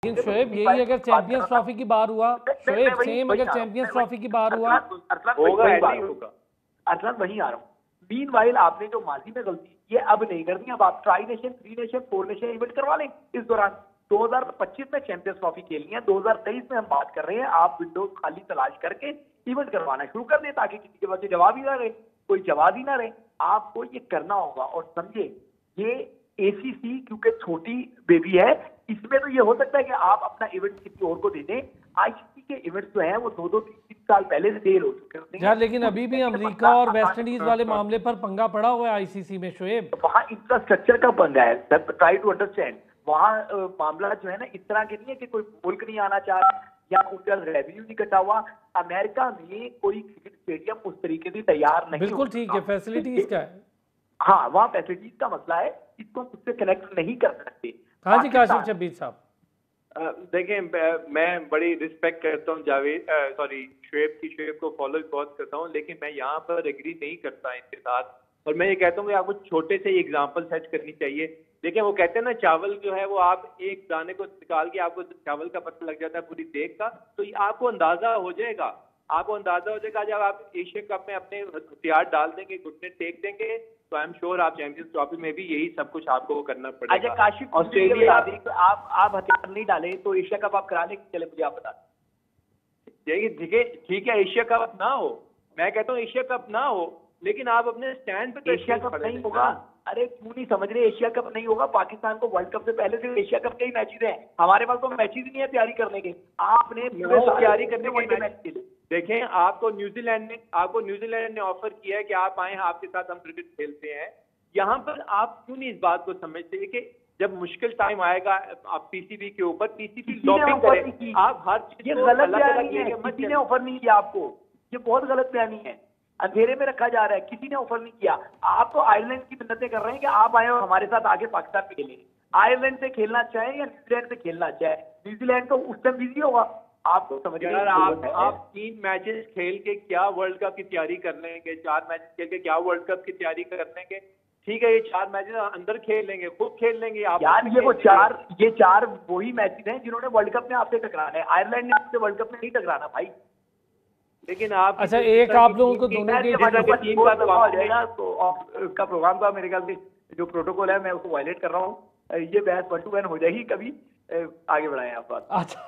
लेकिन शोएब यही अगर चैंपियंस ट्रॉफी की बार हुआ, शोएब सेम अगर चैंपियंस ट्रॉफी की बार हुआ होगा, अरसलान वहीं आ रहा हूँ। मीनवाइल आपने जो माजी में गलती ये अब नहीं करनी, अब आप tri nation, 3 nation, 4 nation event करवा लें इस दौरान। 2025 में चैंपियंस ट्रॉफी खेलनी है, 2023 में हम बात कर रहे हैं, आप विंडोज खाली तलाश करके इवेंट करवाना शुरू कर दें ताकि किसी के पास जवाब ही ना रहे, कोई जवाब ही ना रहे। आपको ये करना होगा और समझे ये एसीसी क्योंकि छोटी बेबी है, इसमें तो ये हो सकता है कि आप अपना इवेंट किसी और को दे दें। आईसीसी के इवेंट्स जो हैं वो 2-3 साल पहले से सेल हो चुके हैं यार, लेकिन अभी भी अमेरिका और वेस्ट इंडीज वाले मामले पर पंगा पड़ा हुआ है आईसीसी में शोएब। वहाँ इंफ्रास्ट्रक्चर का पंगा है, ट्राई टू अंडरस्टैंड। वहाँ मामला जो है ना इस तरह के नहीं है कि कोई मुल्क नहीं आना चाह रहा या उनका रेवेन्यू नहीं कटा हुआ। अमेरिका में कोई क्रिकेट स्टेडियम उस तरीके से तैयार नहीं। बिल्कुल ठीक है, फैसिलिटीज का है। हाँ, वहाँ फैसिलिटीज का मसला है, इसको उससे कनेक्ट नहीं कर सकते। हाँ जी काशिफ शब्बीर साहब। देखें, मैं बड़ी रिस्पेक्ट करता हूँ जावेद, सॉरी शोएब को फॉलो बहुत करता हूँ, लेकिन मैं यहाँ पर एग्री नहीं करता इनके साथ। और मैं ये कहता हूँ कि आपको छोटे से एग्जांपल सेट करनी चाहिए। देखिए, वो कहते हैं ना चावल जो है वो आप एक दाने को निकाल के आपको चावल का पता लग जाता है पूरी देख का, तो आपको अंदाजा हो जाएगा, जब आप एशिया कप में अपने हथियार डाल देंगे, घुटने टेक देंगे, तो आई एम श्योर आप चैंपियंस ट्रॉफी में भी यही सब कुछ आपको करना पड़ेगा। अच्छा काशिफ, ऑस्ट्रेलिया आप हथियार नहीं डाले तो एशिया कप आप करा लेंगे, चले मुझे आप बता देखिए, ठीक है एशिया कप ना हो, मैं कहता हूँ एशिया कप ना हो, लेकिन आप अपने स्टैंड पे एशिया कप नहीं होगा। अरे क्यों नहीं समझ रहे, एशिया कप नहीं होगा। पाकिस्तान को वर्ल्ड कप से पहले से एशिया कप के ही मैचेज हैं, हमारे पास तो मैचेज नहीं है तैयारी करने के। आपने तैयारी करने के मैच के लिए देखें, आपको न्यूजीलैंड ने ऑफर किया है कि आप आए, आपके साथ हम क्रिकेट खेलते हैं। यहाँ पर आप क्यों नहीं इस बात को समझते कि जब मुश्किल टाइम आएगा आप पीसीबी के ऊपर पीसीबी लॉबिंग करें, आप हर चीज को गलत बयानी है। किसी ने ऑफर नहीं किया आपको, ये बहुत गलत बयानी है, अंधेरे में रखा जा रहा है। किसी ने ऑफर नहीं किया। आप तो आयरलैंड की मिन्नतें कर रहे हैं कि आप आए और हमारे साथ आगे पाकिस्तान में खेलें। आयरलैंड से खेलना चाहे या न्यूजीलैंड से खेलना चाहे, न्यूजीलैंड तो उस टाइम बिजी होगा। आपको समझ यार, आप 3 मैचेस खेल के क्या वर्ल्ड कप की तैयारी कर लेंगे? 4 मैचेस खेल के क्या वर्ल्ड कप की तैयारी कर लेंगे? ठीक है, ये 4 मैचेस अंदर खेल लेंगे, खुद खेल लेंगे आप यार। ये चार वही मैचेस हैं जिन्होंने वर्ल्ड कप में आपसे टकराना है। आयरलैंड ने आपसे वर्ल्ड कप में नहीं टकराना भाई। लेकिन आप अच्छा, एक आप लोगों को दोनों की टीम का दबाव हो जाएगा तो उसका प्रोग्राम का मेरे ख्याल से जो प्रोटोकॉल है मैं उसको वायलेट कर रहा हूँ। ये बहस 1 to 1 हो जाएगी, कभी आगे बढ़ाएं आप बात। अच्छा।